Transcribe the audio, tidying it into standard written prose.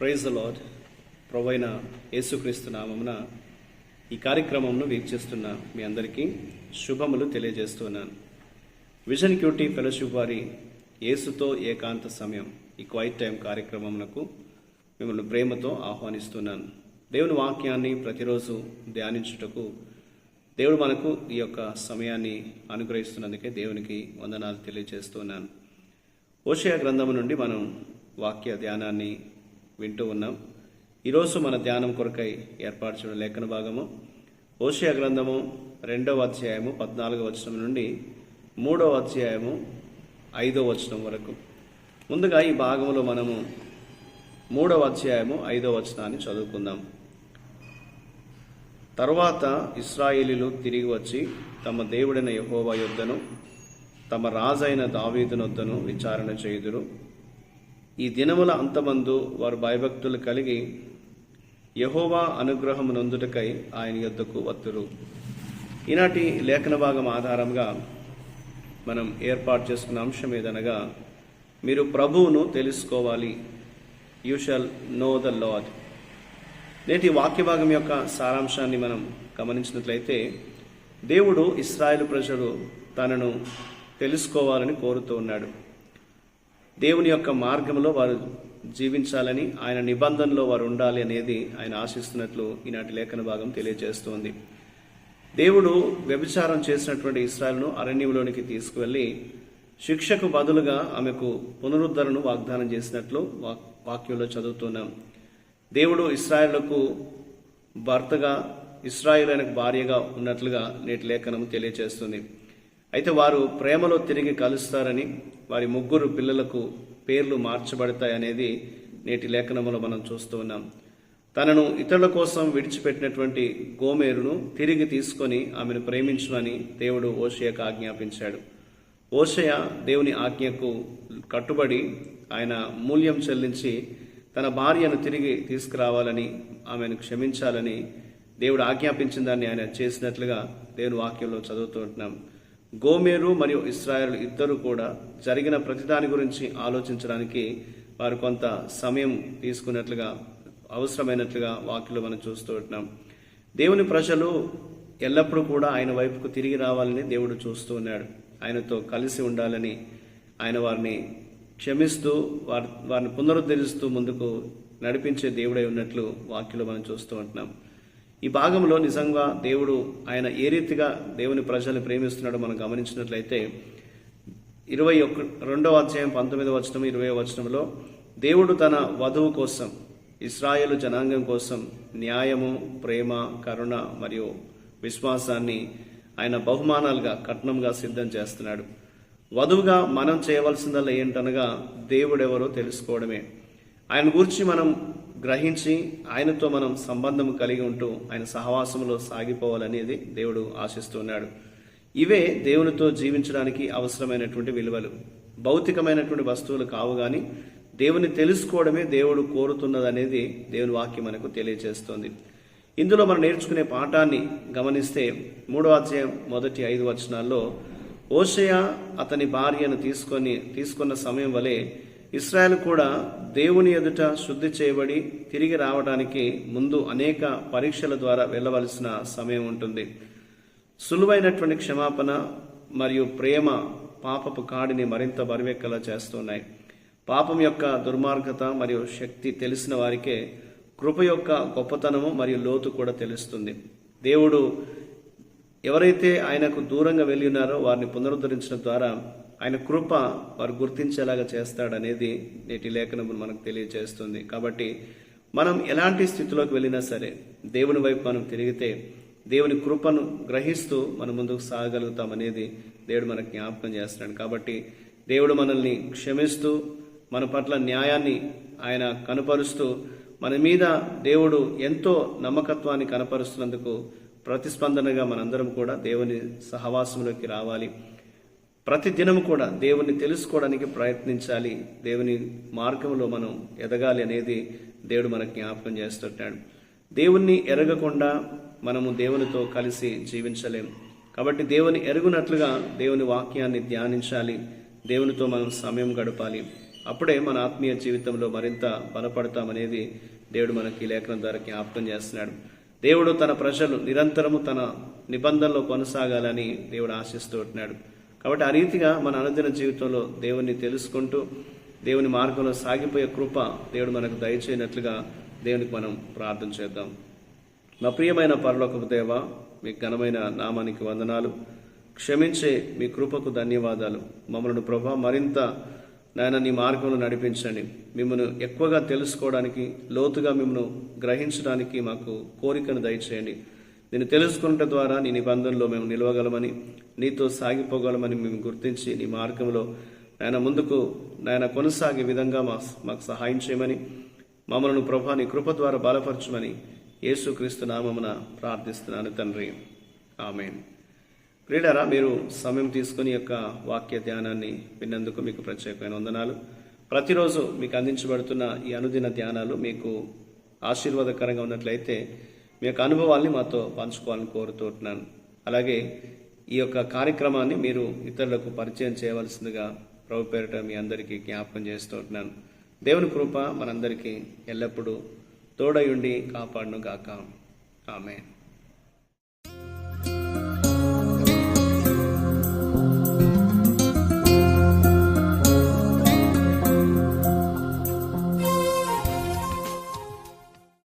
Praise the lord. ప్రభువైన యేసుక్రీస్తు నామమున ఈ కార్యక్రమంను వీక్షిస్తున్న మీ అందరికీ శుభములు తెలియజేస్తున్నాను. విజన్ క్యూటీ ఫెలోషిప్ వారి యేసుతో ఏకాంత సమయం ఈ క్వైట్ టైం కార్యక్రమమునకు మిమ్మల్ని ప్రేమతో ఆహ్వానిస్తున్నాను. దేవుని వాక్యాన్ని ప్రతిరోజు ధ్యానించుటకు దేవుడు మనకు ఈ యొక్క సమయాన్ని అనుగ్రహిస్తున్నందుకే దేవునికి వందనాలు తెలియజేస్తున్నాను. హోషేయ గ్రంథము నుండి మనం వాక్య ధ్యానాన్ని వింటూ ఉన్నాం. ఈరోజు మన ధ్యానం కొరకై ఏర్పాటు చేయడం లేఖన భాగము హోషేయ గ్రంథము 2వ అధ్యాయము 14వ వచనం నుండి 3వ అధ్యాయము 5వ వచనం వరకు. ముందుగా ఈ భాగంలో మనము 3వ అధ్యాయము 5వ వచనాన్ని చదువుకుందాం. తరువాత ఇశ్రాయేలీయులు తిరిగి వచ్చి తమ దేవుడైన యెహోవా యొద్దను తమ రాజైన దావీదునొద్దను విచారణ చేయుదురు. ఈ దినముల అంతమందు వారు భయభక్తులు కలిగి యెహోవా అనుగ్రహము నొందుటకై ఆయన యొద్దకు వత్తురు. ఈనాటి లేఖన భాగం ఆధారంగా మనం ఏర్పాటు చేసుకున్న అంశం ఏదనగా, మీరు ప్రభువును తెలుసుకోవాలి. You shall know the lord. నేటి వాక్య భాగం యొక్క సారాంశాన్ని మనం గమనించినట్లయితే, దేవుడు ఇశ్రాయేలు ప్రజలు తనను తెలుసుకోవాలని కోరుతూ ఉన్నాడు. దేవుని యొక్క మార్గంలో వారు జీవించాలని, ఆయన నిబంధనలో వారు ఉండాలి అనేది ఆయన ఆశిస్తున్నట్లు ఈనాటి లేఖన భాగం తెలియజేస్తోంది. దేవుడు వ్యభిచారం చేసినటువంటి ఇశ్రాయేలును అరణ్యంలోనికి తీసుకువెళ్ళి శిక్షకు బదులుగా ఆమెకు పునరుద్ధరణను వాగ్దానం చేసినట్లు వాక్యంలో చదువుతున్నాం. దేవుడు ఇశ్రాయేలుకు భర్తగా, ఇశ్రాయేలుకు భార్యగా ఉన్నట్లుగా నేటి లేఖనం తెలియజేస్తుంది. అయితే వారు ప్రేమలో తిరిగి కలుస్తారని, వారి ముగ్గురు పిల్లలకు పేర్లు మార్చబడతాయనేది నేటి లేఖనంలో మనం చూస్తూ ఉన్నాం. తనను ఇతరుల కోసం విడిచిపెట్టినటువంటి గోమెరును తిరిగి తీసుకొని ఆమెను ప్రేమించమని దేవుడు హోషేయకు ఆజ్ఞాపించాడు. హోషేయ దేవుని ఆజ్ఞకు కట్టుబడి ఆయన మూల్యం చెల్లించి తన భార్యను తిరిగి తీసుకురావాలని, ఆమెను క్షమించాలని దేవుడు ఆజ్ఞాపించిన దాన్ని ఆయన చేసినట్లుగా దేవుని వాక్యంలో చదువుతూ ఉంటున్నాం. గోమెరు మరియు ఇశ్రాయేలు ఇద్దరు కూడా జరిగిన ప్రతిదాని గురించి ఆలోచించడానికి వారు కొంత సమయం తీసుకున్నట్లుగా, అవసరమైనట్లుగా వాక్యంలో మనం చూస్తూ ఉంటున్నాం. దేవుని ప్రజలు ఎల్లప్పుడూ కూడా ఆయన వైపుకు తిరిగి రావాలని దేవుడు చూస్తూ ఉన్నాడు. ఆయనతో కలిసి ఉండాలని, ఆయన వారిని క్షమిస్తూ వారిని పునరుద్ధరిస్తూ ముందుకు నడిపించే దేవుడై ఉన్నట్లు వాక్యంలో మనం చూస్తూ ఉంటున్నాం. ఈ భాగంలో నిజంగా దేవుడు ఆయన ఏ రీతిగా దేవుని ప్రజల్ని ప్రేమిస్తున్నాడో మనం గమనించినట్లయితే, 22వ అధ్యాయం 19వ వచనం 20వ వచనంలో దేవుడు తన వధువు కోసం, ఇశ్రాయేలు జనాంగం కోసం న్యాయము, ప్రేమ, కరుణ మరియు విశ్వాసాన్ని ఆయన బహుమానాలుగా, కట్నంగా సిద్ధం చేస్తున్నాడు. వధువుగా మనం చేయవలసిందల్లా ఏంటనగా, దేవుడెవరో తెలుసుకోవడమే. ఆయన గురించి మనం గ్రహించి ఆయనతో మనం సంబంధం కలిగి ఉంటూ ఆయన సహవాసంలో సాగిపోవాలనేది దేవుడు ఆశిస్తున్నాడు. ఇవే దేవునితో జీవించడానికి అవసరమైనటువంటి విలువలు. భౌతికమైనటువంటి వస్తువులు కావు, కానీ దేవుని తెలుసుకోవడమే దేవుడు కోరుతున్నదనేది దేవుని వాక్యం మనకు తెలియజేస్తోంది. ఇందులో మనం నేర్చుకునే పాఠాన్ని గమనిస్తే 3వ అధ్యాయం 1-5 వచనాల్లో హోషేయ అతని భార్యను తీసుకున్న సమయం వలె ఇశ్రాయేలు కూడా దేవుని ఎదుట శుద్ధి చేయబడి తిరిగి రావడానికి ముందు అనేక పరీక్షల ద్వారా వెళ్ళవలసిన సమయం ఉంటుంది. సులువైనటువంటి క్షమాపణ మరియు ప్రేమ పాపపు కాడిని మరింత బరువెక్కలా చేస్తున్నాయి. పాపం యొక్క దుర్మార్గత మరియు శక్తి తెలిసిన వారికే కృప యొక్క గొప్పతనము మరియు లోతు కూడా తెలుస్తుంది. దేవుడు ఎవరైతే ఆయనకు దూరంగా వెళ్ళి ఉన్నారో వారిని పునరుద్ధరించడం ద్వారా ఆయన కృప వారు గుర్తించేలాగా చేస్తాడనేది నేటి లేఖనం మనకు తెలియజేస్తుంది. కాబట్టి మనం ఎలాంటి స్థితిలోకి వెళ్ళినా సరే దేవుని వైపు మనం తిరిగితే దేవుని కృపను గ్రహిస్తూ మనం ముందుకు సాగగలుగుతామనేది దేవుడు మనకు జ్ఞాపకం చేస్తున్నాడు. కాబట్టి దేవుడు మనల్ని క్షమిస్తూ మన పట్ల న్యాయాన్ని ఆయన కనపరుస్తూ మన మీద దేవుడు ఎంతో నమ్మకత్వాన్ని కనపరుస్తున్నందుకు ప్రతిస్పందనగా మనందరం కూడా దేవుని సహవాసంలోకి రావాలి. ప్రతి దినము కూడా దేవుణ్ణి తెలుసుకోవడానికి ప్రయత్నించాలి. దేవుని మార్గంలో మనం ఎదగాలి అనేది దేవుడు మనకు జ్ఞాపకం చేస్తున్నాడు. దేవుణ్ణి ఎరగకుండా మనము దేవునితో కలిసి జీవించలేము. కాబట్టి దేవుని ఎరుగునట్లుగా దేవుని వాక్యాన్ని ధ్యానించాలి. దేవునితో మనం సమయం గడపాలి. అప్పుడే మన ఆత్మీయ జీవితంలో మరింత బలపడతామనేది దేవుడు మనకి ఈ లేఖనం ద్వారా జ్ఞాపకం చేస్తున్నాడు. దేవుడు తన ప్రజలు నిరంతరము తన నిబంధనలో కొనసాగాలని దేవుడు ఆశిస్తూ ఉంటున్నాడు. కాబట్టి ఆ రీతిగా మన అనుదిన జీవితంలో దేవుణ్ణి తెలుసుకుంటూ దేవుని మార్గంలో సాగిపోయే కృప దేవుడు మనకు దయచేయనట్లుగా దేవునికి మనం ప్రార్థన చేద్దాం. మా ప్రియమైన పరలోకపు దేవ, మీ ఘనమైన నామానికి వందనాలు. క్షమించే మీ కృపకు ధన్యవాదాలు. మమ్మల్ని ప్రభా మరింత నాయన నీ మార్గంలో నడిపించండి. మిమ్మల్ని ఎక్కువగా తెలుసుకోవడానికి, లోతుగా మిమ్మల్ని గ్రహించడానికి మాకు కోరికను దయచేయండి. నేను తెలుసుకున్న ద్వారా నీ నిబంధనలో మేము నిలవగలమని, నీతో సాగిపోగలమని మేము గుర్తించి నీ మార్గంలో నాయన ముందుకు నాయన కొనసాగే విధంగా మాకు సహాయం చేయమని, మమ్మల్ని ప్రభా నీ కృప ద్వారా బలపరచమని యేసుక్రీస్తు నామమున ప్రార్థిస్తున్నాను తండ్రి. ఆమేన్. ప్రియులారా, మీరు సమయం తీసుకుని యొక్క వాక్య ధ్యానాన్ని విన్నందుకు మీకు ప్రత్యేకమైన వందనాలు. ప్రతిరోజు మీకు అందించబడుతున్న ఈ అనుదిన ధ్యానాలు మీకు ఆశీర్వాదకరంగా ఉన్నట్లయితే మీ యొక్క అనుభవాల్ని మాతో పంచుకోవాలని కోరుతుంటున్నాను. అలాగే ఈ యొక్క కార్యక్రమాన్ని మీరు ఇతరులకు పరిచయం చేయవలసిందిగా ప్రభు పేరిట మీ అందరికీ జ్ఞాపకం చేస్తూ ఉంటున్నాను. దేవుని కృప మనందరికీ ఎల్లప్పుడూ తోడయుండి కాపాడును గాక. ఆమేన్.